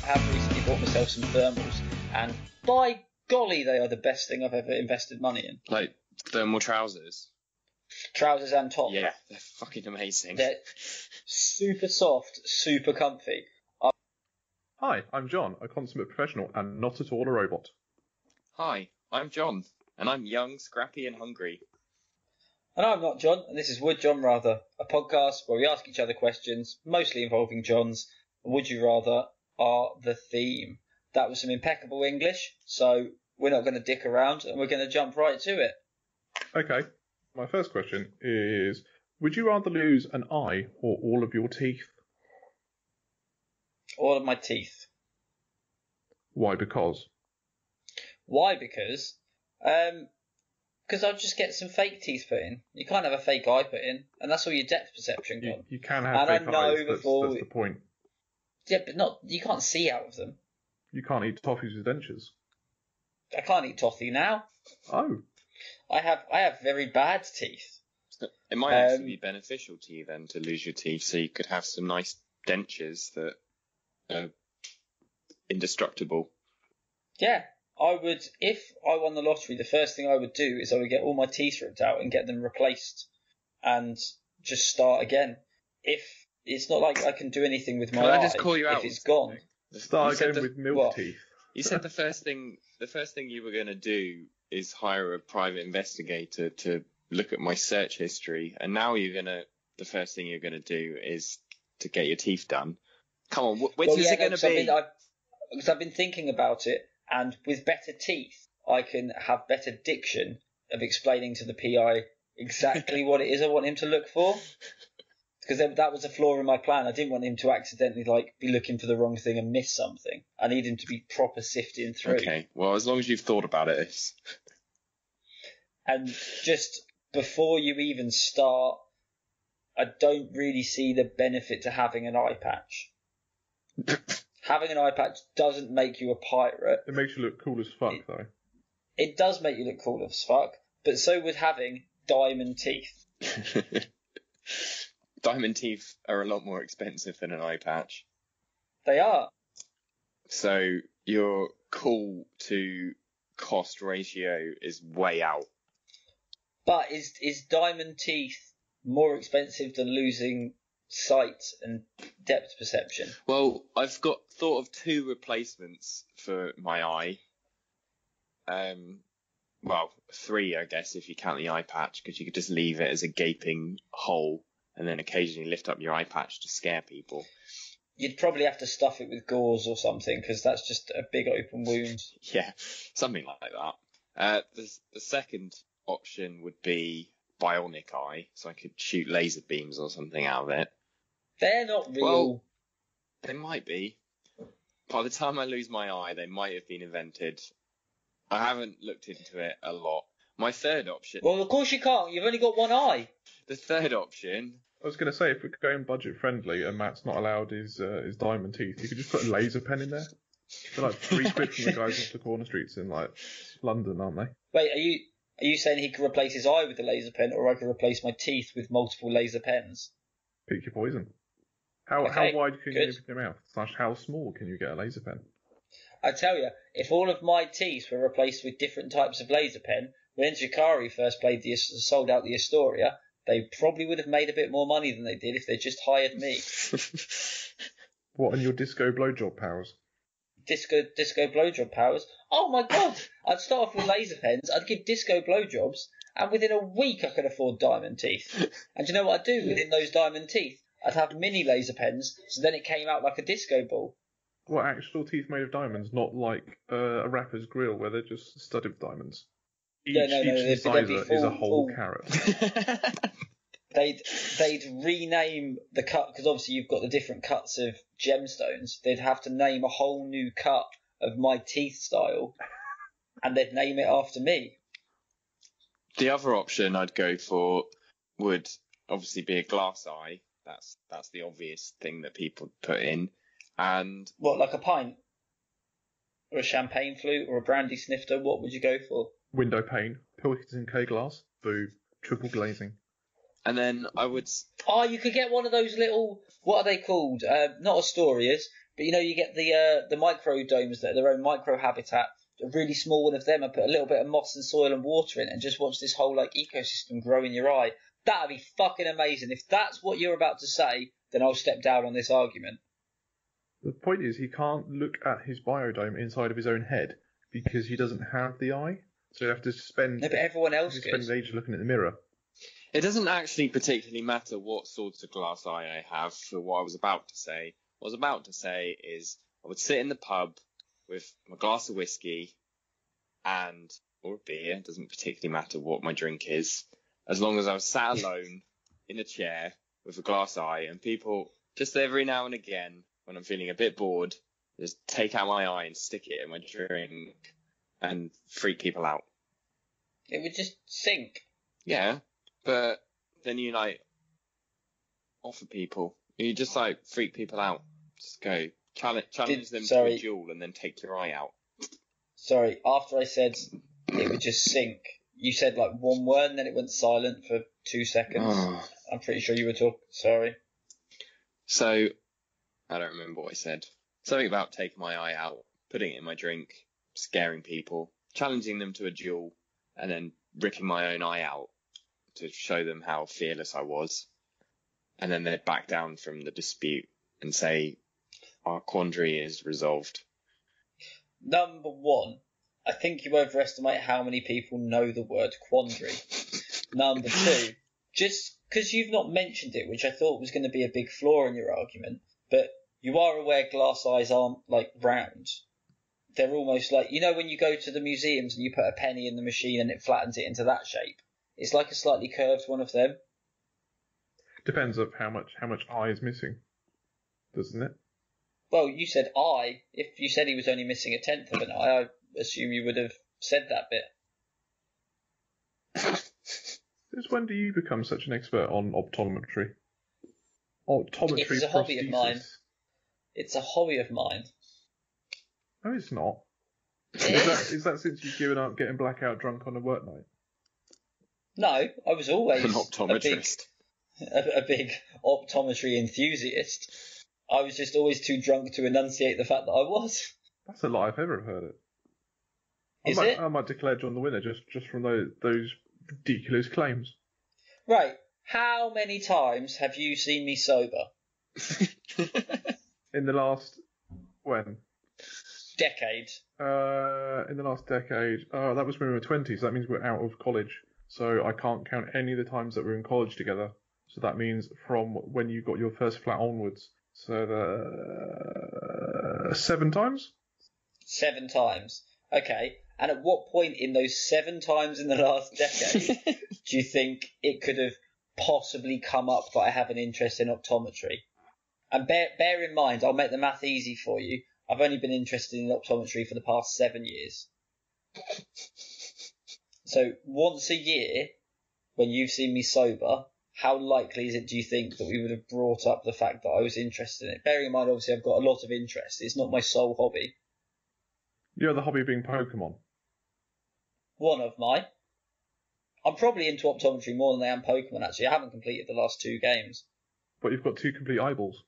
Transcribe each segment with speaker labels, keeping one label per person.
Speaker 1: have recently bought myself some thermals, and by golly, they are the best thing I've ever invested money in.
Speaker 2: Like thermal trousers?
Speaker 1: Trousers and top.
Speaker 2: Yeah, they're fucking amazing.
Speaker 1: They're super soft, super comfy.
Speaker 3: Hi, I'm John, a consummate professional and not at all a robot.
Speaker 2: Hi, I'm John, and I'm young, scrappy, and hungry.
Speaker 1: And I'm not John, and this is Would John Rather, a podcast where we ask each other questions, mostly involving Johns, and Would You Rather are the theme. That was some impeccable English, so we're not going to dick around, and we're going to jump right to it.
Speaker 3: Okay, my first question is, would you rather lose an eye or all of your teeth?
Speaker 1: All of my teeth.
Speaker 3: Why? Because?
Speaker 1: Why? Because I'll just get some fake teeth put in. You can't have a fake eye put in, and that's all your depth perception gone.
Speaker 3: You can have fake eyes, that's the point.
Speaker 1: Yeah, but you can't see out of them.
Speaker 3: You can't eat toffees with dentures.
Speaker 1: I can't eat toffee now.
Speaker 3: Oh.
Speaker 1: I have very bad teeth.
Speaker 2: It might actually be beneficial to you then to lose your teeth, so you could have some nice dentures that are indestructible.
Speaker 1: Yeah, I would. If I won the lottery, the first thing I would do is I would get all my teeth ripped out and get them replaced, and just start again. If it's not like I can do anything with my eye,
Speaker 2: I just call you out
Speaker 1: if it's gone.
Speaker 3: Start again with milk teeth.
Speaker 2: You said the first thing you were going to do is hire a private investigator to look at my search history, and now the first thing you're gonna do is to get your teeth done. Come on, when is it going to be?
Speaker 1: Because I've been thinking about it, and with better teeth, I can have better diction of explaining to the PI exactly what it is I want him to look for. Because that was a flaw in my plan. I didn't want him to accidentally be looking for the wrong thing and miss something. I need him to be proper sifting through.
Speaker 2: Okay, well, as long as you've thought about it.
Speaker 1: And just before you even start, I don't really see the benefit to having an eye patch. Having an eye patch doesn't make you a pirate.
Speaker 3: It makes you look cool as fuck, though.
Speaker 1: It does make you look cool as fuck, but so would having diamond teeth.
Speaker 2: Diamond teeth are a lot more expensive than an eye patch.
Speaker 1: They are.
Speaker 2: So your cool to cost ratio is way out.
Speaker 1: But is diamond teeth more expensive than losing sight and depth perception?
Speaker 2: Well, I've thought of two replacements for my eye. Well, three, I guess, if you count the eye patch, because you could just leave it as a gaping hole and then occasionally lift up your eye patch to scare people.
Speaker 1: You'd probably have to stuff it with gauze or something, because that's just a big open wound.
Speaker 2: Yeah, something like that. The second option would be bionic eye, so I could shoot laser beams or something out of it.
Speaker 1: They're not real.
Speaker 2: Well, they might be. By the time I lose my eye, they might have been invented. I haven't looked into it a lot. My third option...
Speaker 1: Well, of course you can't. You've only got one eye.
Speaker 2: The third option...
Speaker 3: I was going to say, if we're going budget friendly and Matt's not allowed his diamond teeth, you could just put a laser pen in there. They're like £3 from the guys off the corner streets in London, aren't they?
Speaker 1: Wait, are you saying he could replace his eye with a laser pen, or I could replace my teeth with multiple laser pens?
Speaker 3: Pick your poison. How wide can you open your mouth? / how small can you get a laser pen?
Speaker 1: I tell you, if all of my teeth were replaced with different types of laser pen, when Shikari first sold out the Astoria, they probably would have made a bit more money than they did if they just hired me.
Speaker 3: What, and your disco blowjob powers? Disco
Speaker 1: blowjob powers? Oh my god! I'd start off with laser pens, I'd give disco blowjobs, and within a week I could afford diamond teeth. And do you know what I'd do within those diamond teeth? I'd have mini laser pens, so then it came out like a disco ball.
Speaker 3: What, actual teeth made of diamonds, not like a rapper's grill where they're just studded with diamonds? Each incisor is a whole carrot.
Speaker 1: They'd rename the cut, because obviously you've got the different cuts of gemstones. They'd have to name a whole new cut of my teeth style, and they'd name it after me.
Speaker 2: The other option I'd go for would obviously be a glass eye. That's the obvious thing that people put in. And
Speaker 1: what, like a pint? Or a champagne flute? Or a brandy snifter? What would you go for?
Speaker 3: Window pane, Pilkington K glass, boo, triple glazing.
Speaker 2: And then I would...
Speaker 1: Oh, you could get one of those little... What are they called? Not Astorias, But you get the microdomes that are their own microhabitat. A really small one of them, and put a little bit of moss and soil and water in it, and just watch this whole ecosystem grow in your eye. That'd be fucking amazing. If that's what you're about to say, then I'll step down on this argument.
Speaker 3: The point is, he can't look at his biodome inside of his own head because he doesn't have the eye. So you have to spend.
Speaker 1: No, but everyone else
Speaker 3: spend ages looking at the mirror.
Speaker 2: It doesn't actually particularly matter what sorts of glass eye I have for what I was about to say. What I was about to say is I would sit in the pub with my glass of whiskey or a beer. It doesn't particularly matter what my drink is, as long as I was sat alone in a chair with a glass eye, and people just every now and again, when I'm feeling a bit bored, just take out my eye and stick it in my drink and freak people out.
Speaker 1: It would just sink.
Speaker 2: Yeah, but then you offer people. You just freak people out. Just go challenge them to a duel and then take your eye out.
Speaker 1: Sorry, after I said it would just sink, you said one word and then it went silent for 2 seconds. Oh. I'm pretty sure you were talking. Sorry.
Speaker 2: So, I don't remember what I said. Something about taking my eye out, putting it in my drink, scaring people, challenging them to a duel, and then ripping my own eye out to show them how fearless I was. And then they'd back down from the dispute and say, our quandary is resolved.
Speaker 1: Number one, I think you overestimate how many people know the word quandary. Number two, just because you've not mentioned it, which I thought was going to be a big flaw in your argument, but you are aware glass eyes aren't round. They're almost when you go to the museums and you put a penny in the machine and it flattens it into that shape. It's like a slightly curved one of them.
Speaker 3: Depends of how much eye is missing, doesn't it?
Speaker 1: Well, you said eye. If you said he was only missing a tenth of an eye, I assume you would have said that bit.
Speaker 3: Since when do you become such an expert on optometry? Optometry.
Speaker 1: It's a hobby of mine. It's a hobby of mine.
Speaker 3: No, it's not. Is that since you've given up getting blackout drunk on a work night?
Speaker 1: No, I was always
Speaker 2: an optometrist.
Speaker 1: A big optometry enthusiast. I was just always too drunk to enunciate the fact that I was.
Speaker 3: That's a lie if I've ever heard it. I might declare John the winner just from those ridiculous claims.
Speaker 1: Right. How many times have you seen me sober?
Speaker 3: In the last when?
Speaker 1: Decade.
Speaker 3: In the last decade. That was when we were 20, so that means we're out of college. So I can't count any of the times that we're in college together. So that means from when you got your first flat onwards. So 7 times?
Speaker 1: 7 times. Okay. And at what point in those 7 times in the last decade do you think it could have possibly come up that I have an interest in optometry? And bear in mind, I'll make the math easy for you. I've only been interested in optometry for the past 7 years. So once a year, when you've seen me sober, how likely is it, do you think, that we would have brought up the fact that I was interested in it? Bearing in mind, obviously, I've got a lot of interest. It's not my sole hobby.
Speaker 3: You have the hobby being Pokemon.
Speaker 1: One of mine. I'm probably into optometry more than I am Pokemon, actually. I haven't completed the last 2 games.
Speaker 3: But you've got 2 complete eyeballs.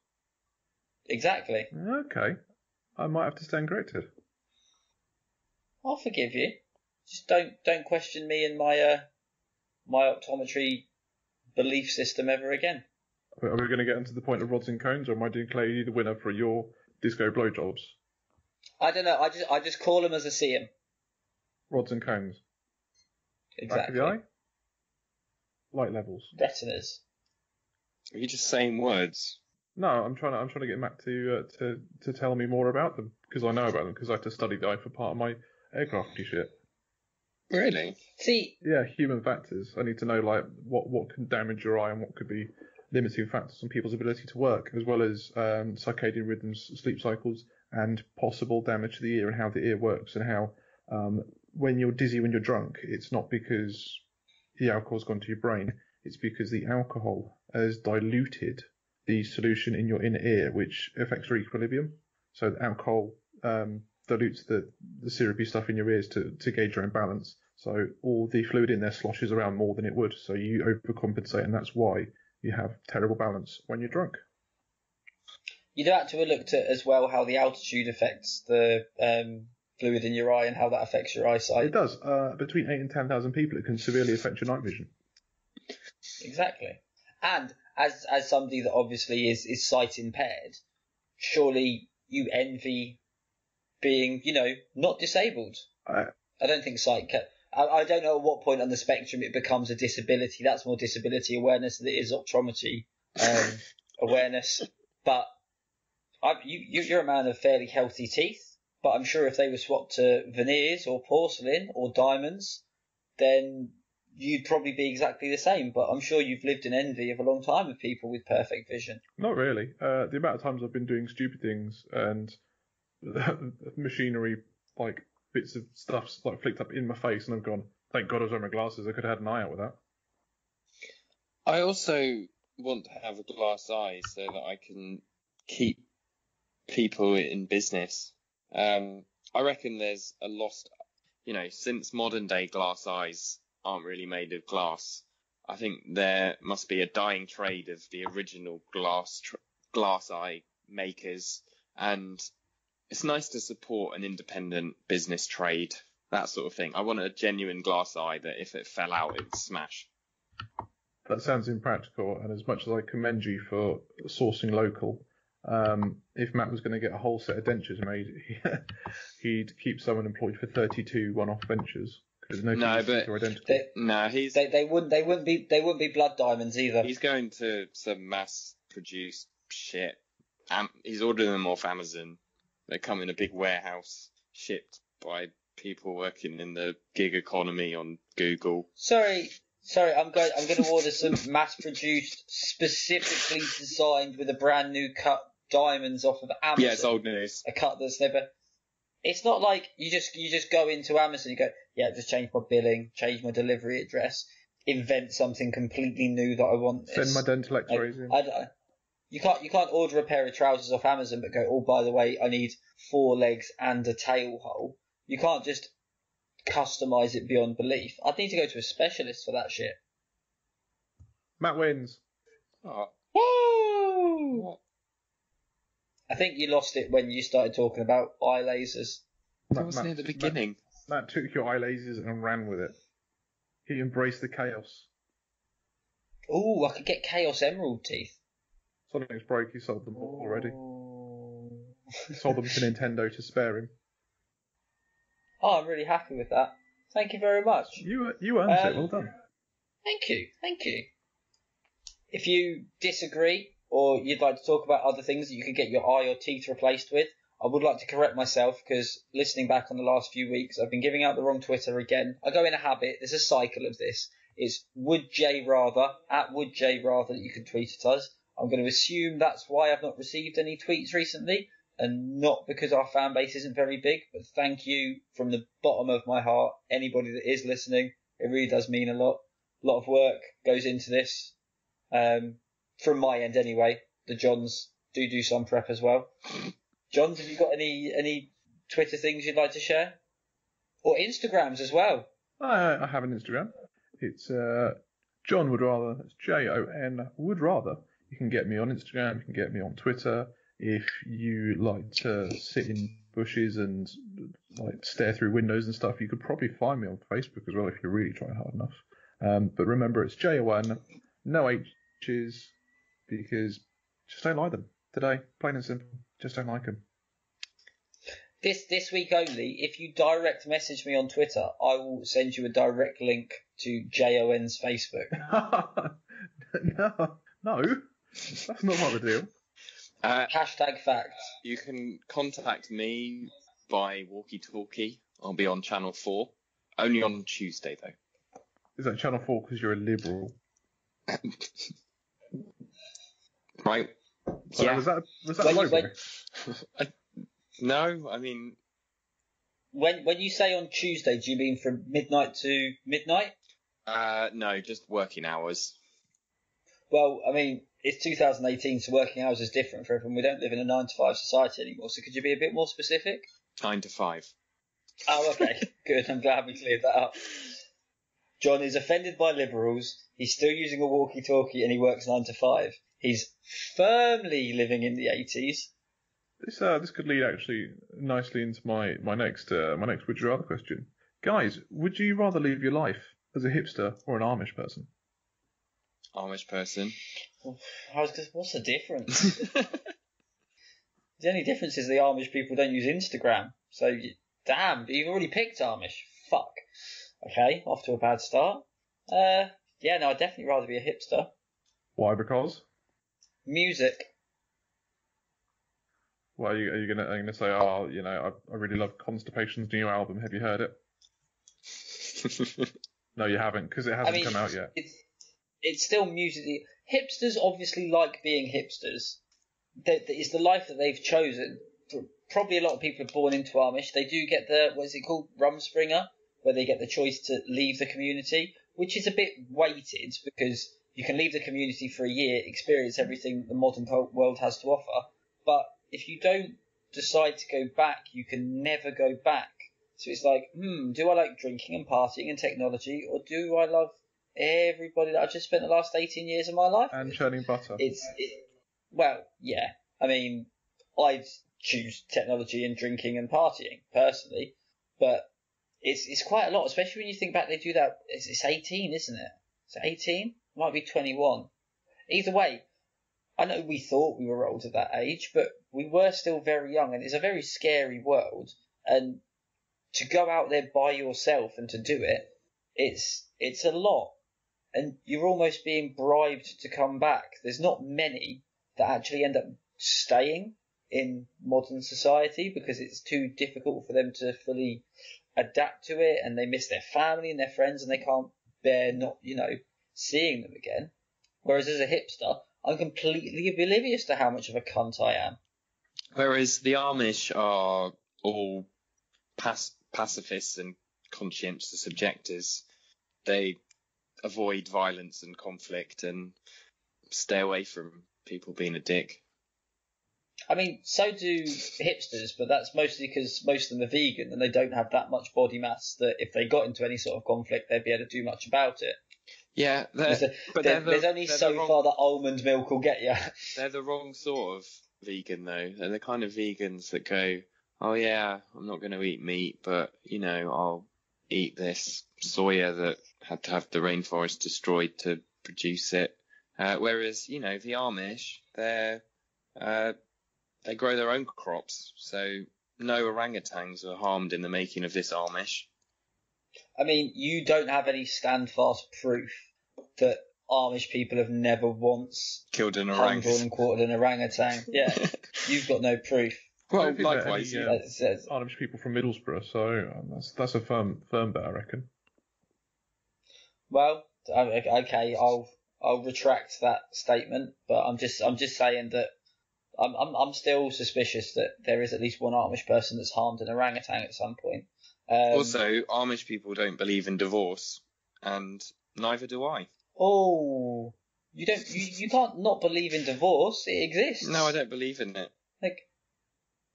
Speaker 1: Exactly.
Speaker 3: Okay. I might have to stand corrected.
Speaker 1: I'll forgive you. Just don't question me and my optometry belief system ever again.
Speaker 3: Are we going to get into the point of rods and cones, or am I declaring you the winner for your disco blowjobs?
Speaker 1: I don't know. I just call them as I see them.
Speaker 3: Rods and cones.
Speaker 1: Exactly.
Speaker 3: Back of the eye. Light levels.
Speaker 1: Retinas.
Speaker 2: Are you just saying words?
Speaker 3: No, I'm trying to get Matt to tell me more about them, because I know about them, because I have to study the eye for part of my aircrafty shit.
Speaker 2: Really?
Speaker 1: See.
Speaker 3: Yeah, human factors. I need to know what can damage your eye and what could be limiting factors on people's ability to work, as well as circadian rhythms, sleep cycles, and possible damage to the ear and how the ear works, and how when you're dizzy when you're drunk, it's not because the alcohol's gone to your brain, it's because the alcohol has diluted the solution in your inner ear, which affects your equilibrium. So the alcohol dilutes the syrupy stuff in your ears to gauge your own balance. So all the fluid in there sloshes around more than it would. So you overcompensate, and that's why you have terrible balance when you're drunk.
Speaker 1: You'd have to have looked at as well how the altitude affects the fluid in your eye and how that affects your eyesight.
Speaker 3: It does. Between 8 and 10,000 people, it can severely affect your night vision.
Speaker 1: Exactly. And as somebody that obviously is sight impaired, surely you envy being, not disabled. I don't think I don't know at what point on the spectrum it becomes a disability. That's more disability awareness than it is optometry awareness. But you're a man of fairly healthy teeth. But I'm sure if they were swapped to veneers or porcelain or diamonds, then you'd probably be exactly the same. But I'm sure you've lived in envy of a long time of people with perfect vision.
Speaker 3: Not really. The amount of times I've been doing stupid things and machinery, like bits of stuff, like flicked up in my face, and I've gone, thank God I was wearing my glasses. I could have had an eye out with that.
Speaker 2: I also want to have a glass eye so that I can keep people in business. I reckon there's a lost, since modern day glass eyes aren't really made of glass, I think there must be a dying trade of the original glass eye makers, and it's nice to support an independent business trade, that sort of thing. I want a genuine glass eye that if it fell out, it'd smash.
Speaker 3: That sounds impractical, and as much as I commend you for sourcing local, if Matt was going to get a whole set of dentures made, he'd keep someone employed for 32 one-off ventures. Because no, but are identical.
Speaker 1: They wouldn't be blood diamonds either.
Speaker 2: He's going to some mass-produced shit. He's ordering them off Amazon. They come in a big warehouse, shipped by people working in the gig economy on Google.
Speaker 1: Sorry, I'm going to order some mass-produced, specifically designed with a brand new cut diamonds off of Amazon.
Speaker 2: Yeah, it's old news.
Speaker 1: A cut that's never. It's not like you just go into Amazon. You go, just change my billing, change my delivery address, invent something completely new that I want.
Speaker 3: Send my dental X-rays in.
Speaker 1: You can't order a pair of trousers off Amazon, but go, oh, by the way, I need 4 legs and a tail hole. You can't just customize it beyond belief. I'd need to go to a specialist for that shit.
Speaker 3: Matt wins.
Speaker 2: Oh.
Speaker 1: Woo! What? I think you lost it when you started talking about eye lasers.
Speaker 2: That wasn't at the beginning.
Speaker 3: Matt took your eye lasers and ran with it. He embraced the chaos.
Speaker 1: Ooh, I could get Chaos Emerald teeth.
Speaker 3: Something's broke. He sold them all already. He sold them to Nintendo to spare him.
Speaker 1: Oh, I'm really happy with that. Thank you very much.
Speaker 3: You earned it. Well done.
Speaker 1: Thank you. If you disagree or you'd like to talk about other things that you could get your eye or teeth replaced with, I would like to correct myself because listening back on the last few weeks, I've been giving out the wrong Twitter again. I go in a habit. There's a cycle of this. It's @WoodJRather that you can tweet at us. I'm going to assume that's why I've not received any tweets recently, and not because our fan base isn't very big, but thank you from the bottom of my heart, anybody that is listening. It really does mean a lot. A lot of work goes into this, from my end anyway. The Johns do some prep as well. Johns, have you got any Twitter things you'd like to share? Or Instagrams as well?
Speaker 3: I have an Instagram. It's John Woodrather. That's JON Woodrather. You can get me on Instagram. You can get me on Twitter. If you like to sit in bushes and like stare through windows and stuff, you could probably find me on Facebook as well if you're really trying hard enough. But remember, it's JON, no H's, because just don't like them today. Plain and simple. Just don't like them.
Speaker 1: This week only, if you direct message me on Twitter, I will send you a direct link to JON's Facebook.
Speaker 3: No, that's not part of the deal.
Speaker 1: Hashtag facts.
Speaker 2: You can contact me by walkie-talkie. I'll be on Channel 4. Only on Tuesday, though.
Speaker 3: Is that Channel 4 because you're a liberal?
Speaker 2: Right.
Speaker 3: Sorry,
Speaker 2: yeah.
Speaker 3: Was that a logo?
Speaker 2: No, I mean...
Speaker 1: When you say on Tuesday, do you mean from midnight to midnight?
Speaker 2: No, just working hours.
Speaker 1: Well, I mean, it's 2018, so working hours is different for everyone. We don't live in a 9-to-5 society anymore, so could you be a bit more specific?
Speaker 2: 9 to 5.
Speaker 1: Oh, okay. Good, I'm glad we cleared that up. John is offended by liberals, he's still using a walkie-talkie, and he works 9 to 5. He's firmly living in the 80s.
Speaker 3: This could lead actually nicely into my next would you rather question. Guys, would you rather live your life as a hipster or an Amish person?
Speaker 2: Amish person.
Speaker 1: What's the difference? The only difference is the Amish people don't use Instagram. So, damn, you've already picked Amish. Fuck. Okay, off to a bad start. I'd definitely rather be a hipster.
Speaker 3: Why? Because?
Speaker 1: Music.
Speaker 3: Well, are you gonna say, I really love Constipation's new album. Have you heard it? No, you haven't, because it hasn't come out yet.
Speaker 1: It's still music. Hipsters obviously like being hipsters. It's the life that they've chosen. Probably a lot of people are born into Amish. They do get what is it called, Rumspringer, where they get the choice to leave the community, which is a bit weighted because you can leave the community for a year, experience everything the modern world has to offer, but if you don't decide to go back, you can never go back. So it's like, do I like drinking and partying and technology, or do I love everybody that I've just spent the last 18 years of my life
Speaker 3: and
Speaker 1: with?
Speaker 3: churning butter?
Speaker 1: Well, yeah. I mean, I'd choose technology and drinking and partying, personally, but it's quite a lot, especially when you think back, they do that, it's 18, isn't it? Is it 18? Might be 21. Either way, I know we thought we were old at that age, but we were still very young, and it's a very scary world, and to go out there by yourself and to do it, it's a lot, and you're almost being bribed to come back. There's not many that actually end up staying in modern society because it's too difficult for them to fully adapt to it, and they miss their family and their friends, and they can't bear not, seeing them again. Whereas as a hipster, I'm completely oblivious to how much of a cunt I am.
Speaker 2: Whereas the Amish are all pacifists and conscientious objectors. They avoid violence and conflict and stay away from people being a dick.
Speaker 1: I mean, so do hipsters, but that's mostly because most of them are vegan and they don't have that much body mass that if they got into any sort of conflict, they'd be able to do much about it.
Speaker 2: Yeah,
Speaker 1: there's only so far that almond milk will get you.
Speaker 2: They're the wrong sort of vegan, though. They're the kind of vegans that go, oh yeah, I'm not going to eat meat, but, I'll eat this soya that had to have the rainforest destroyed to produce it. Whereas, the Amish, they grow their own crops, so no orangutans are harmed in the making of this Amish.
Speaker 1: I mean, you don't have any standfast proof that Amish people have never once
Speaker 2: killed an
Speaker 1: orangutan and quartered an orangutan. Yeah, you've got no proof.
Speaker 2: Well, likewise,
Speaker 3: Amish people from Middlesbrough, so that's a firm bet, I reckon.
Speaker 1: Well, okay, I'll retract that statement, but I'm just saying that I'm still suspicious that there is at least one Amish person that's harmed an orangutan at some point.
Speaker 2: Also, Amish people don't believe in divorce, and neither do I.
Speaker 1: Oh, you can't not believe in divorce. It exists.
Speaker 2: No, I don't believe in it.
Speaker 1: Like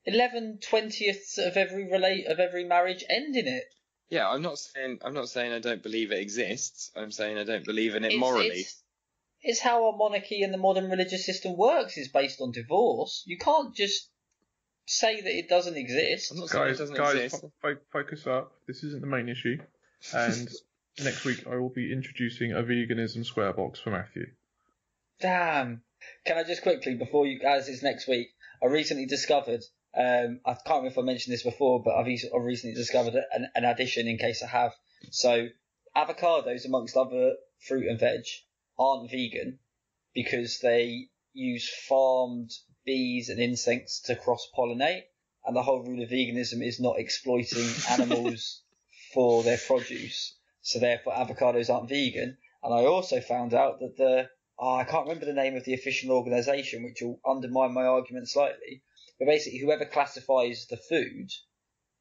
Speaker 1: 11/20ths of every marriage end in it.
Speaker 2: Yeah, I'm not saying I don't believe it exists. I'm saying I don't believe in it morally.
Speaker 1: It's how our monarchy and the modern religious system works, is based on divorce. You can't just say that it doesn't exist.
Speaker 2: I'm not saying it doesn't exist.
Speaker 3: Focus up. This isn't the main issue. And next week I will be introducing a veganism square box for Matthew.
Speaker 1: Damn. Can I just quickly, as it's next week, I recently discovered, I can't remember if I mentioned this before, but I've recently discovered an addition in case I have. So avocados, amongst other fruit and veg, aren't vegan because they use farmed bees and insects to cross-pollinate, and the whole rule of veganism is not exploiting animals for their produce, so therefore avocados aren't vegan. And I also found out that I can't remember the name of the official organisation, which will undermine my argument slightly, but basically whoever classifies the food,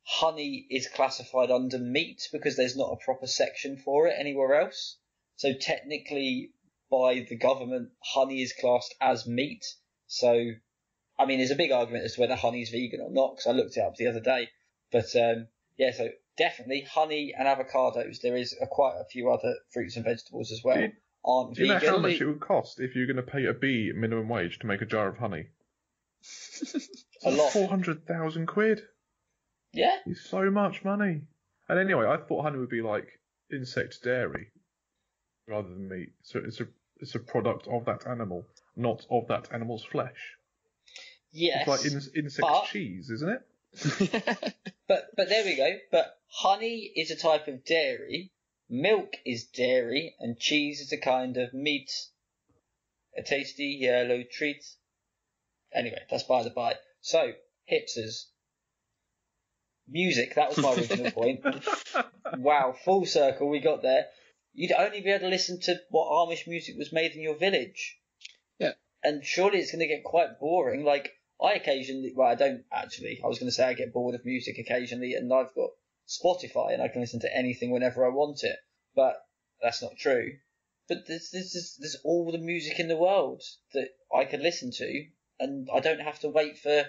Speaker 1: honey is classified under meat because there's not a proper section for it anywhere else. So technically, by the government, honey is classed as meat. So, I mean, there's a big argument as to whether honey is vegan or not, because I looked it up the other day. But, so definitely honey and avocados. There is quite a few other fruits and vegetables as well. aren't
Speaker 3: Do you know
Speaker 1: vegan.
Speaker 3: how much it would cost if you're going to pay a bee minimum wage to make a jar of honey?
Speaker 1: A lot.
Speaker 3: 400,000 quid.
Speaker 1: Yeah.
Speaker 3: It's so much money. And anyway, I thought honey would be like insect dairy rather than meat. So it's a product of that animal, not of that animal's flesh.
Speaker 1: Yes.
Speaker 3: It's like insect cheese, isn't it?
Speaker 1: But there we go. But honey is a type of dairy, milk is dairy, and cheese is a kind of meat. A tasty yellow treat. Anyway, that's by the by. So, hipsters. Music, that was my original point. Wow, full circle, we got there. You'd only be able to listen to what Amish music was made in your village.
Speaker 2: Yeah.
Speaker 1: And surely it's going to get quite boring. Like, I occasionally, well, I don't actually. I was going to say I get bored of music occasionally, and I've got Spotify, and I can listen to anything whenever I want it. But that's not true. But there's all the music in the world that I can listen to, and I don't have to wait for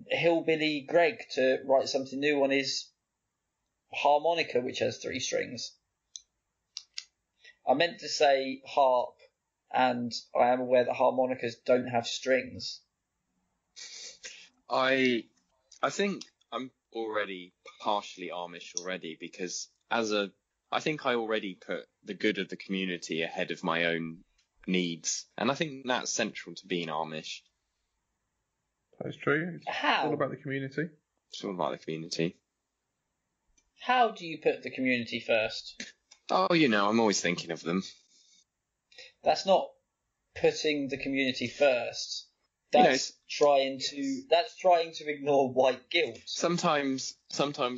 Speaker 1: Hillbilly Greg to write something new on his harmonica, which has 3 strings. I meant to say harp, and I am aware that harmonicas don't have strings.
Speaker 2: I think I'm already partially Amish already, because I think I already put the good of the community ahead of my own needs, and I think that's central to being Amish.
Speaker 3: That's true. It's
Speaker 1: How?
Speaker 3: all about the community.
Speaker 2: It's all about the community.
Speaker 1: How do you put the community first?
Speaker 2: Oh, I'm always thinking of them.
Speaker 1: That's not putting the community first. That's trying to ignore white guilt.
Speaker 2: Sometimes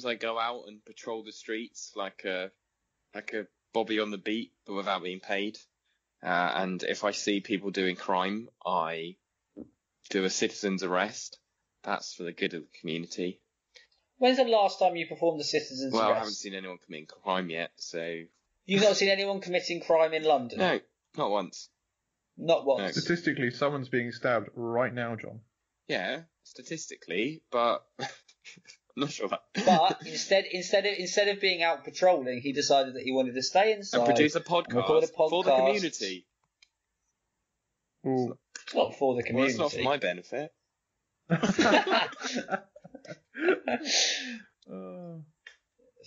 Speaker 2: I go out and patrol the streets like a Bobby on the beat, but without being paid. And if I see people doing crime, I do a citizen's arrest. That's for the good of the community.
Speaker 1: When's the last time you performed a citizen's arrest?
Speaker 2: Well, I haven't seen anyone committing crime yet, so...
Speaker 1: You've not seen anyone committing crime in London?
Speaker 2: No, not once.
Speaker 1: Not once?
Speaker 2: No.
Speaker 3: Statistically, someone's being stabbed right now, John.
Speaker 2: Yeah, statistically, but... I'm not sure that...
Speaker 1: But instead of being out patrolling, he decided that he wanted to stay inside
Speaker 2: and produce a podcast for the community.
Speaker 3: Ooh.
Speaker 1: It's not for the community.
Speaker 2: Well, it's not for my benefit.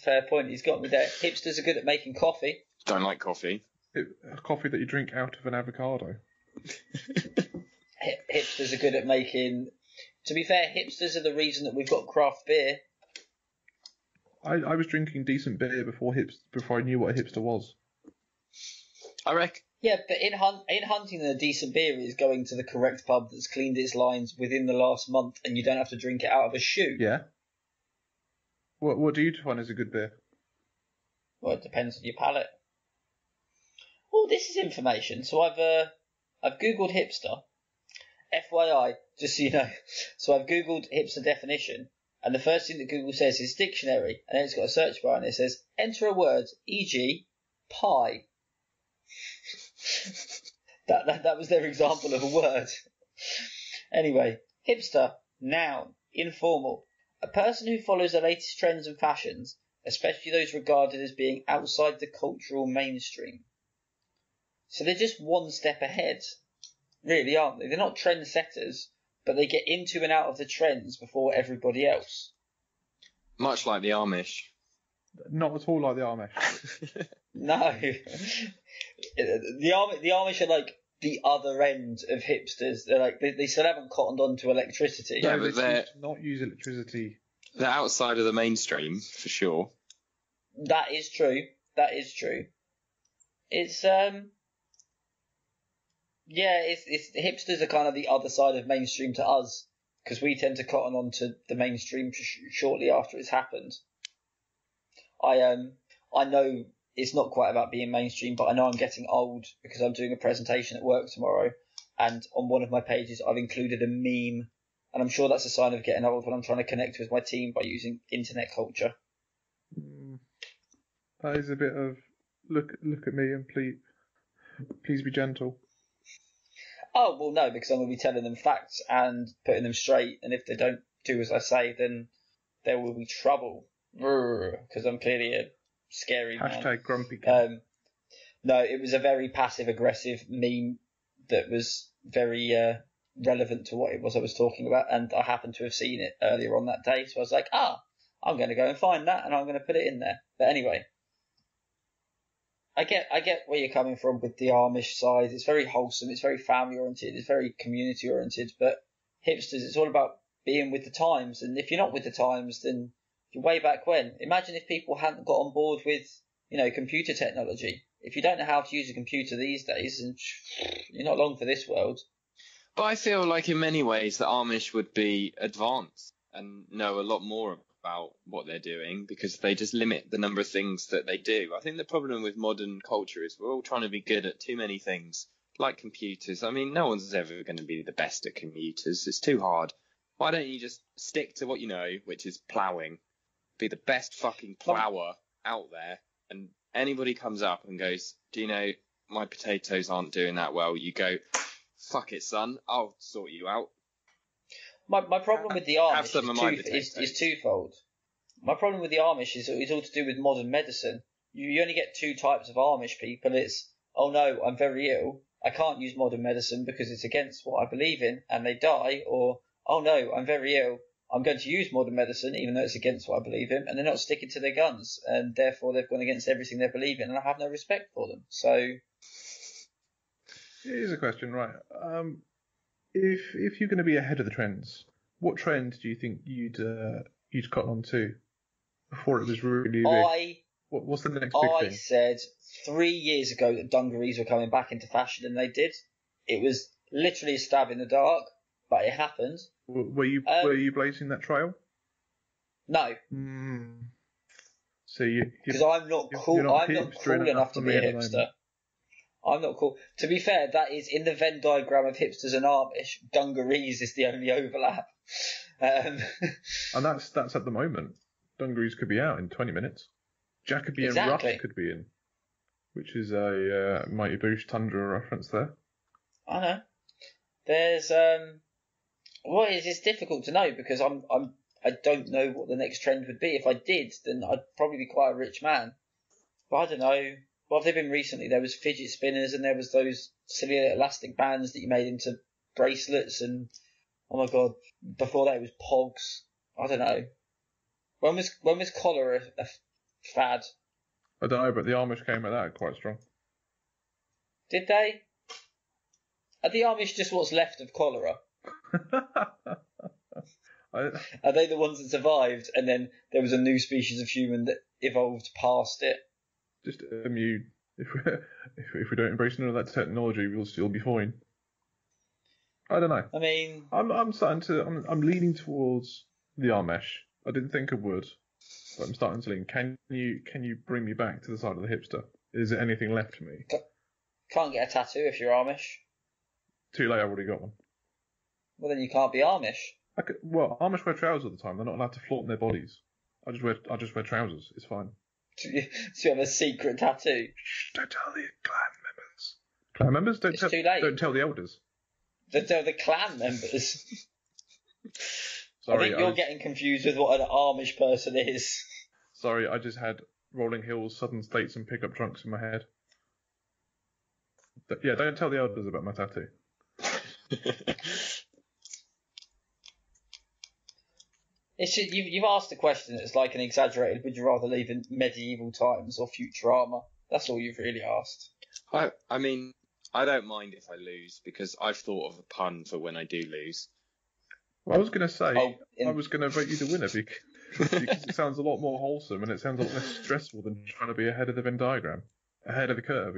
Speaker 1: Fair point. He's got me there. Hipsters are good at making coffee.
Speaker 2: Don't like coffee.
Speaker 3: Coffee that you drink out of an avocado.
Speaker 1: Hipsters are good at making... To be fair, hipsters are the reason that we've got craft beer.
Speaker 3: I was drinking decent beer before I knew what a hipster was.
Speaker 2: I reckon.
Speaker 1: Yeah, but in Huntingdon, a decent beer is going to the correct pub that's cleaned its lines within the last month, and you don't have to drink it out of a shoe.
Speaker 3: Yeah. What do you define as a good beer?
Speaker 1: Well, it depends on your palate. Oh, this is information. So I've googled hipster. FYI, just so you know. So I've googled hipster definition, and the first thing that Google says is dictionary, and then it's got a search bar, and it says enter a word, e.g., pie. That was their example of a word. Anyway, hipster, noun, informal. A person who follows the latest trends and fashions, especially those regarded as being outside the cultural mainstream. So they're just one step ahead, really, aren't they? They're not trendsetters, but they get into and out of the trends before everybody else.
Speaker 2: Much like the Amish.
Speaker 3: Not at all like the Amish.
Speaker 1: No. The Amish are like the other end of hipsters. They're like they still haven't cottoned on to electricity.
Speaker 2: Yeah,
Speaker 3: No,
Speaker 2: but
Speaker 3: they choose to not use electricity.
Speaker 2: They're outside of the mainstream, for sure.
Speaker 1: That is true. That is true. It's hipsters are kind of the other side of mainstream to us, because we tend to cotton on to the mainstream shortly after it's happened. I know it's not quite about being mainstream, but I know I'm getting old because I'm doing a presentation at work tomorrow, and on one of my pages I've included a meme, and I'm sure that's a sign of getting old when I'm trying to connect with my team by using internet culture.
Speaker 3: That is a bit of look at me and please be gentle.
Speaker 1: Oh, well, no, because I'm going to be telling them facts and putting them straight, and if they don't do as I say, then there will be trouble. Because I'm clearly a scary man.
Speaker 3: Hashtag grumpy cat.
Speaker 1: No, it was a very passive-aggressive meme that was very relevant to what it was I was talking about, and I happened to have seen it earlier on that day, so I was like, I'm going to go and find that, and I'm going to put it in there. But anyway, I get where you're coming from with the Amish side. It's very wholesome, it's very family-oriented, it's very community-oriented, but hipsters, it's all about being with the times, and if you're not with the times, then you're way back when. Imagine if people hadn't got on board with, computer technology. If you don't know how to use a computer these days, then you're not long for this world.
Speaker 2: But I feel like in many ways the Amish would be advanced and know a lot more about what they're doing because they just limit the number of things that they do. I think the problem with modern culture is we're all trying to be good at too many things, like computers. I mean, no one's ever going to be the best at computers. It's too hard. Why don't you just stick to what you know, which is ploughing? Be the best fucking plougher out there, and anybody comes up and goes, do you know, my potatoes aren't doing that well, you go, fuck it, son, I'll sort you out.
Speaker 1: My problem with the Amish is twofold. My problem with the Amish is all to do with modern medicine. You only get two types of Amish people. It's, oh no, I'm very ill, I can't use modern medicine because it's against what I believe in, and they die, or, oh no, I'm very ill, I'm going to use modern medicine even though it's against what I believe in, and they're not sticking to their guns, and therefore they've gone against everything they believe in, and I have no respect for them. So,
Speaker 3: here's a question, right? If you're going to be ahead of the trends, what trend do you think you'd cotton on to before it was really big? What's the next big thing?
Speaker 1: I said 3 years ago that dungarees were coming back into fashion, and they did. It was literally a stab in the dark, but it happened.
Speaker 3: Were you blazing that trail?
Speaker 1: No.
Speaker 3: So
Speaker 1: because I'm not cool. I'm not cool enough to be a hipster. I'm not cool. To be fair, that is in the Venn diagram of hipsters and Amish. Dungarees is the only overlap.
Speaker 3: And that's at the moment. Dungarees could be out in 20 minutes. Jacobean Ruff could be in, which is a Mighty Boosh Tundra reference there.
Speaker 1: I know. There's it's difficult to know because I don't know what the next trend would be. If I did, then I'd probably be quite a rich man. But I don't know. What have they been recently? There was fidget spinners, and there was those silly elastic bands that you made into bracelets, and oh my god, before that it was pogs. I don't know. When was collar a fad?
Speaker 3: I don't know, but the Amish came at that quite strong.
Speaker 1: Did they? Are the Amish just what's left of cholera? Are they the ones that survived, and then there was a new species of human that evolved past it?
Speaker 3: Just immune. If we don't embrace none of that technology, we'll still be fine. I don't know.
Speaker 1: I mean,
Speaker 3: I'm leaning towards the Amish. I didn't think I would, but I'm starting to lean. Can you bring me back to the side of the hipster? Is there anything left for me?
Speaker 1: Can't get a tattoo if you're Amish.
Speaker 3: Too late. I've already got one.
Speaker 1: Well, then you can't be Amish.
Speaker 3: Amish wear trousers all the time. They're not allowed to flaunt their bodies. I just wear trousers. It's fine.
Speaker 1: So you have a secret tattoo?
Speaker 3: Shh, don't tell the clan members. Clan members?
Speaker 1: Too late.
Speaker 3: Don't tell the elders.
Speaker 1: Don't tell the clan members.
Speaker 3: Sorry,
Speaker 1: I think you're getting confused with what an Amish person is.
Speaker 3: Sorry, I just had Rolling Hills, Southern States and pickup trucks in my head. Yeah, don't tell the elders about my tattoo.
Speaker 1: It's just, you've asked a question that's like an exaggerated, would you rather live in medieval times or Futurama? That's all you've really asked.
Speaker 2: I mean, I don't mind if I lose because I've thought of a pun for when I do lose.
Speaker 3: Well, I was going to say, I was going to vote you the winner because it sounds a lot more wholesome and it sounds a lot less stressful than trying to be ahead of the Venn diagram, ahead of the curve.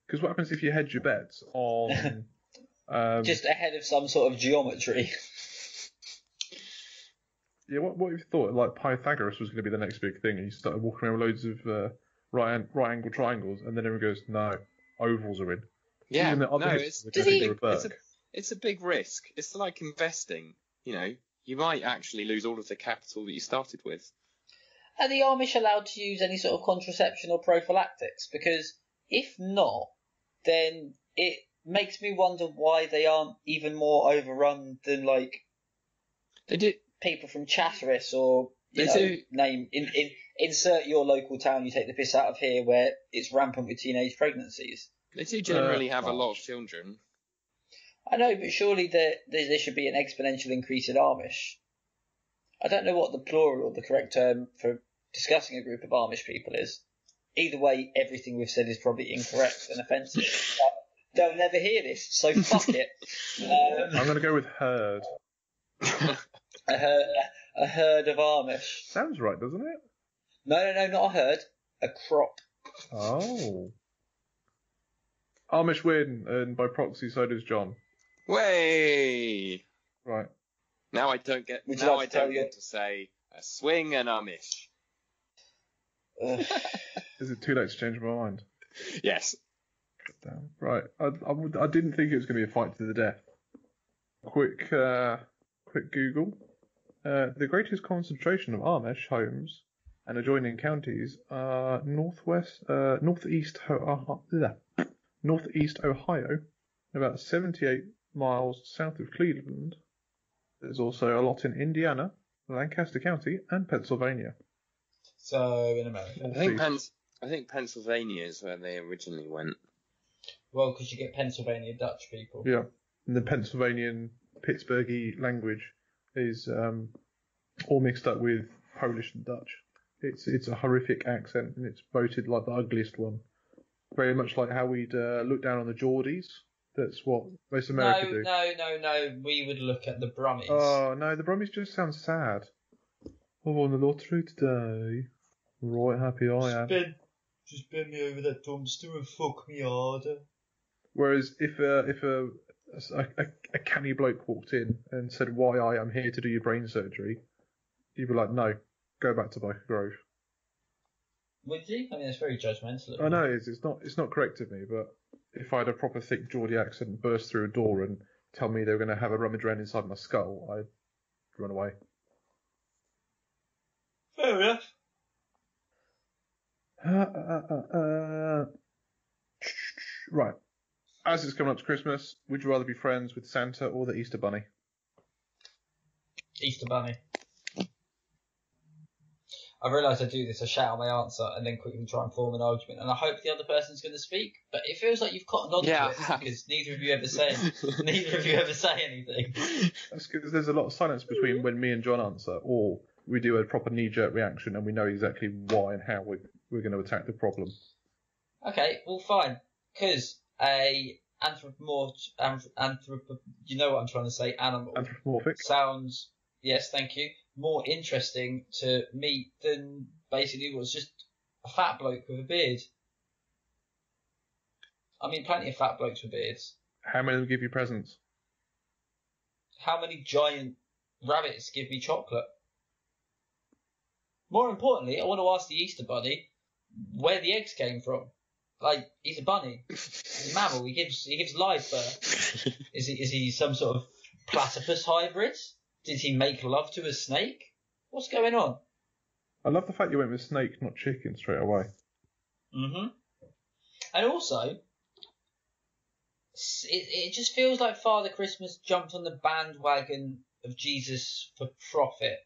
Speaker 3: Because what happens if you hedge your bets on...
Speaker 1: just ahead of some sort of geometry.
Speaker 3: Yeah, what if you thought like Pythagoras was going to be the next big thing, and you started walking around with loads of right angle triangles, and then everyone goes, "No, ovals are in."
Speaker 2: Yeah, it's a big risk. It's like investing. You know, you might actually lose all of the capital that you started with.
Speaker 1: Are the Amish allowed to use any sort of contraception or prophylactics? Because if not, then it makes me wonder why they aren't even more overrun than like
Speaker 2: they did.
Speaker 1: People from Chatteris or, insert your local town you take the piss out of here where it's rampant with teenage pregnancies.
Speaker 2: They do generally have a lot of children.
Speaker 1: I know, but surely there should be an exponential increase in Amish. I don't know what the plural or the correct term for discussing a group of Amish people is. Either way, everything we've said is probably incorrect and offensive. But they'll never hear this, so fuck it.
Speaker 3: I'm going to go with herd.
Speaker 1: A herd of Amish.
Speaker 3: Sounds right, doesn't it?
Speaker 1: No, not a herd. A crop.
Speaker 3: Oh. Amish win, and by proxy, so does John.
Speaker 2: Way.
Speaker 3: Right.
Speaker 2: Now I don't get. Now I don't get to say a swing and Amish.
Speaker 3: Is it too late to change my mind?
Speaker 2: Yes.
Speaker 3: Damn. Right. I didn't think it was going to be a fight to the death. Quick Google. The greatest concentration of Amish homes and adjoining counties are northeast Ohio, about 78 miles south of Cleveland. There's also a lot in Indiana, Lancaster County, and Pennsylvania.
Speaker 1: So in America.
Speaker 2: I think Pennsylvania is where they originally went.
Speaker 1: Well, because you get Pennsylvania Dutch people.
Speaker 3: Yeah, and the Pennsylvanian Pittsburghy language is all mixed up with Polish and Dutch. It's a horrific accent, and it's voted like the ugliest one. Very much like how we'd look down on the Geordies. That's what most America do.
Speaker 1: No. We would look at the Brummies.
Speaker 3: Oh, no, the Brummies just sound sad. I won the lottery today. Right happy I am.
Speaker 1: Just bend me over that dumpster and fuck me harder.
Speaker 3: Whereas if a canny bloke walked in and said, "Why I am here to do your brain surgery," you'd be like, "No, go back to Biker Grove."
Speaker 1: Would you? I mean, it's very judgmental.
Speaker 3: I know it's not correct of me, but if I had a proper thick Geordie accent and burst through a door and tell me they were going to have a rummage around inside my skull, I'd run away.
Speaker 1: Fair enough.
Speaker 3: Right. As it's coming up to Christmas, would you rather be friends with Santa or the Easter Bunny?
Speaker 1: Easter Bunny. I realise I do this, I shout out my answer and then quickly try and form an argument, and I hope the other person's going to speak, but it feels like you've cottoned on to it because neither of you ever say anything.
Speaker 3: That's because there's a lot of silence between when me and John answer, or we do a proper knee-jerk reaction and we know exactly why and how we're going to attack the problem. Okay,
Speaker 1: well, fine, because you know what I'm trying to say, animal.
Speaker 3: Anthropomorphic.
Speaker 1: Sounds, yes, thank you, more interesting to meet than basically what's just a fat bloke with a beard. I mean, plenty of fat blokes with beards.
Speaker 3: How many of them give you presents?
Speaker 1: How many giant rabbits give me chocolate? More importantly, I want to ask the Easter Bunny where the eggs came from. Like, he's a bunny. He's a mammal. He gives live birth. Is he some sort of platypus hybrid? Did he make love to a snake? What's going on?
Speaker 3: I love the fact you went with snake, not chicken, straight away.
Speaker 1: Mm-hmm. And also, it just feels like Father Christmas jumped on the bandwagon of Jesus for profit,